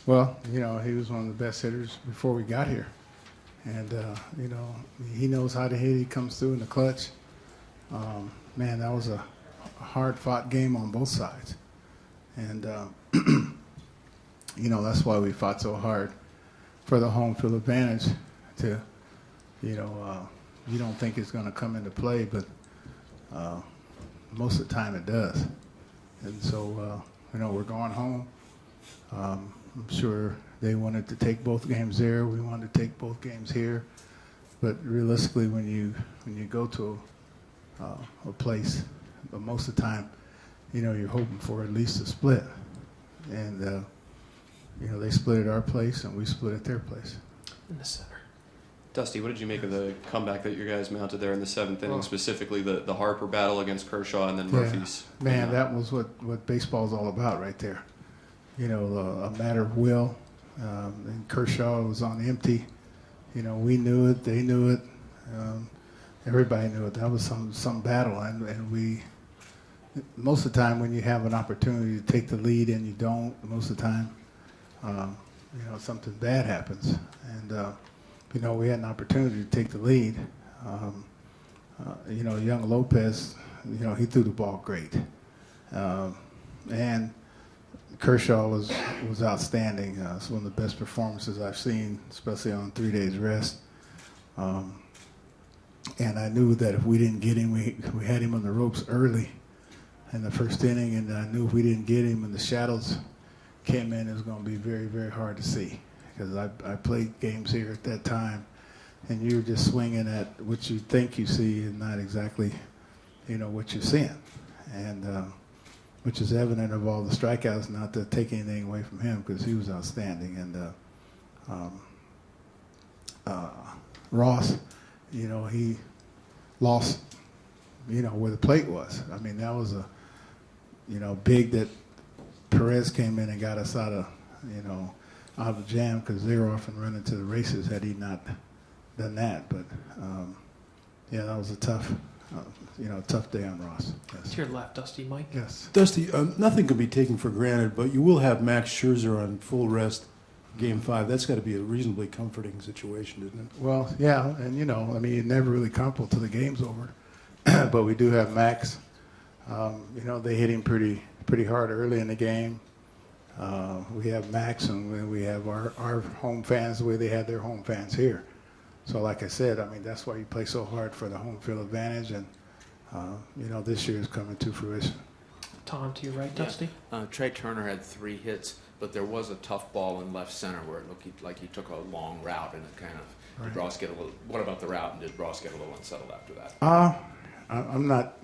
Well, you know, he was one of the best hitters before we got here. And, you know, he knows how to hit. He comes through in the clutch. Man, that was a hard-fought game on both sides. And, you know, that's why we fought so hard for the home field advantage to, you know, you don't think it's going to come into play, but most of the time it does. And so, you know, we're going home. I'm sure they wanted to take both games there. We wanted to take both games here. But realistically, when you go to a place, but most of the time, you know, you're hoping for at least a split. And, you know, they split at our place and we split at their place. In the center. Dusty, what did you make of the comeback that you guys mounted there in the seventh inning, specifically the Harper battle against Kershaw and then Murphy's? Man, that was what baseball's all about right there. You know, a matter of will. And Kershaw was on empty. You know, we knew it. They knew it. Everybody knew it. That was some battle. And we, most of the time when you have an opportunity to take the lead and you don't, most of the time, you know, something bad happens. And, you know, we had an opportunity to take the lead. You know, young Lopez, you know, he threw the ball great. And Kershaw was outstanding. It's one of the best performances I've seen, especially on 3 days rest. And I knew that if we didn't get him, we had him on the ropes early in the first inning, and I knew if we didn't get him and the shadows came in, it was going to be very, very hard to see. Because I played games here at that time, and you're just swinging at what you think you see and not exactly, you know, what you're seeing. And which is evident of all the strikeouts, not to take anything away from him because he was outstanding. And Ross, you know, he lost, you know, where the plate was. I mean, that was you know, big that Perez came in and got us out of the jam because they were off and running to the races had he not done that. But, yeah, that was a tough day on Ross. Yes. To your left, Dusty. Mike? Yes. Dusty, nothing can be taken for granted, but you will have Max Scherzer on full rest Game 5. That's got to be a reasonably comforting situation, isn't it? Well, yeah, and, you know, I mean, you're never really comfortable till the game's over. But we do have Max. You know, they hit him pretty hard early in the game. We have Max, and we have our home fans the way they had their home fans here. So like I said, I mean, that's why you play so hard for the home field advantage, and, you know, this year is coming to fruition. Tom, to your right, Dusty? Trey Turner had 3 hits, but there was a tough ball in left center where it looked like he took a long route, and it kind of, did Ross get a little, what about the route, and did Ross get a little unsettled after that? I'm not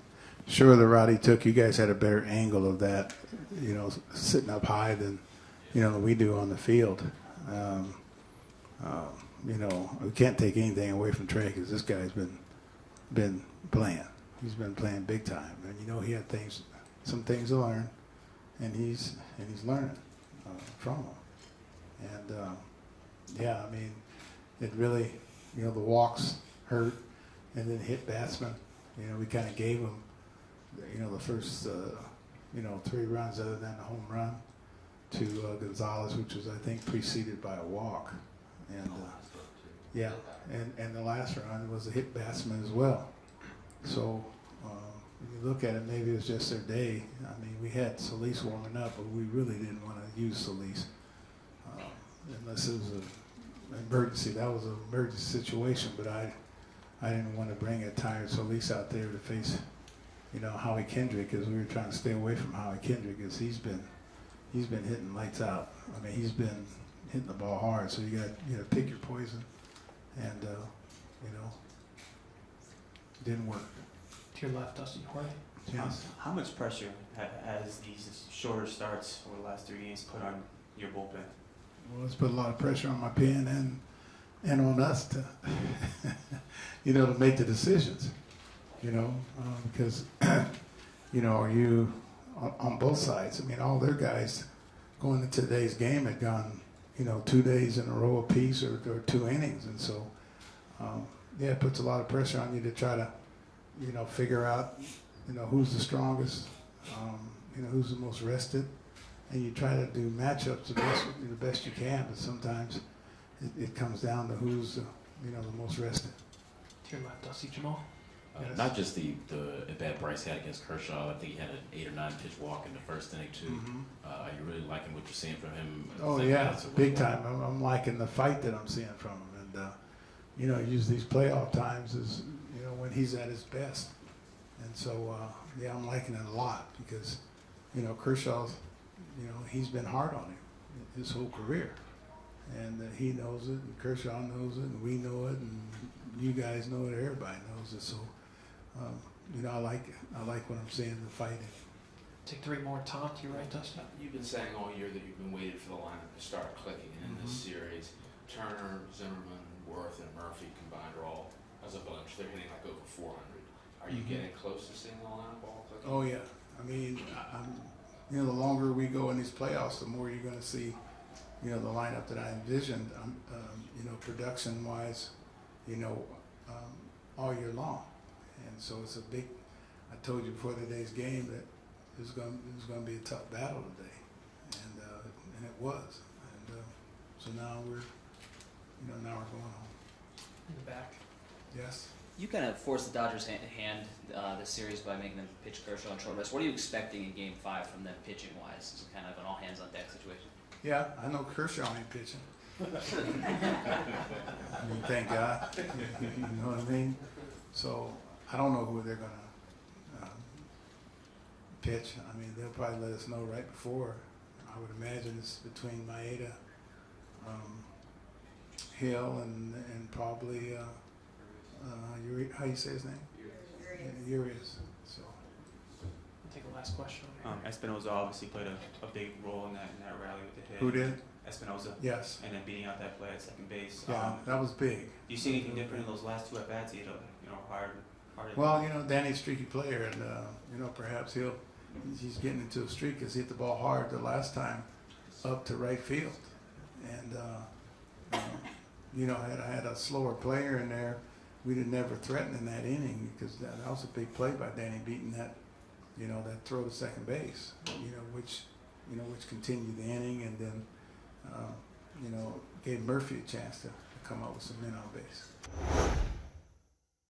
sure the route he took. You guys had a better angle of that, you know, sitting up high than, you know, we do on the field. You know, we can't take anything away from Trey because this guy's been playing. He's been playing big time, and you know he had some things to learn, and he's learning from them. And yeah, I mean, it really, you know, the walks hurt, and then hit batsman. You know, we kind of gave him, you know, the first, you know, 3 runs other than the home run to Gonzalez, which was, I think, preceded by a walk. And yeah, and the last run was a hit batsman as well. So when you look at it, maybe it was just their day. I mean, we had Solis warming up, but we really didn't want to use Solis unless it was an emergency. That was an emergency situation, but I didn't want to bring a tired Solis out there to face, you know, Howie Kendrick, because we were trying to stay away from Howie Kendrick because he's been hitting lights out. I mean, he's been hitting the ball hard, so you got to pick your poison, and you know, didn't work. To your left, Dusty. Jorge? Yes. How much pressure has these shorter starts over the last 3 games put on your bullpen? Well, it's put a lot of pressure on my pen and on us to, you know, to make the decisions, you know, because, you know, are you on both sides? I mean, all their guys going into today's game had gone, you know, 2 days in a row apiece or 2 innings. And so, yeah, it puts a lot of pressure on you to try to, you know, figure out, you know, who's the strongest, you know, who's the most rested. and you try to do matchups the best you can, but sometimes it comes down to who's the most rested. To your left, Dusty. Jamal. Yes. Not just the at-bat Bryce had against Kershaw. I think he had an 8 or 9 pitch walk in the first inning too. Mhm. Are you really liking what you're seeing from him? Oh yeah, big time. I'm liking the fight that I'm seeing from him, and use these playoff times as when he's at his best. And so yeah, I'm liking it a lot because Kershaw's he's been hard on him his whole career, and he knows it, and Kershaw knows it, and we know it, and you guys know it. Everybody knows it. So I like it. I like what I'm seeing, the fighting. Take 3 more. Tom, to your right, Dusty. You've been saying all year that you've been waiting for the lineup to start clicking, and in this series, Turner, Zimmerman, Worth, and Murphy combined are all, as a bunch, they're hitting like over 400. Are you getting close to seeing the lineup all clicking? Oh yeah. I mean, the longer we go in these playoffs, the more you're going to see, the lineup that I envisioned, production-wise, all year long. And so it's a big. I told you before today's game that it was going to be a tough battle today, and it was. And so now we're going home. In the back. Yes. You kind of forced the Dodgers' hand this series by making them pitch Kershaw on short rest. What are you expecting in Game 5 from them pitching-wise? Is it kind of an all-hands-on-deck situation? Yeah, I know Kershaw ain't pitching. I mean, thank God. You know what I mean? So I don't know who they're going to pitch. I mean, they'll probably let us know right before. I would imagine it's between Maeda, Hill, and probably how you say his name? Urias. So. We'll take a last question. Espinoza obviously played a big role in that rally with the hit. Who did? Espinoza. Yes. And then beating out that play at second base. Yeah, that was big. Do you see anything different in those last 2 at bats? Hard. Well, Danny's a streaky player, and perhaps he's getting into a streak because he hit the ball hard the last time up to right field, and I had a slower player in there. We'd have never threatened in that inning because that was a big play by Danny beating that throw to second base, which continued the inning and then gave Murphy a chance to come up with some men on base.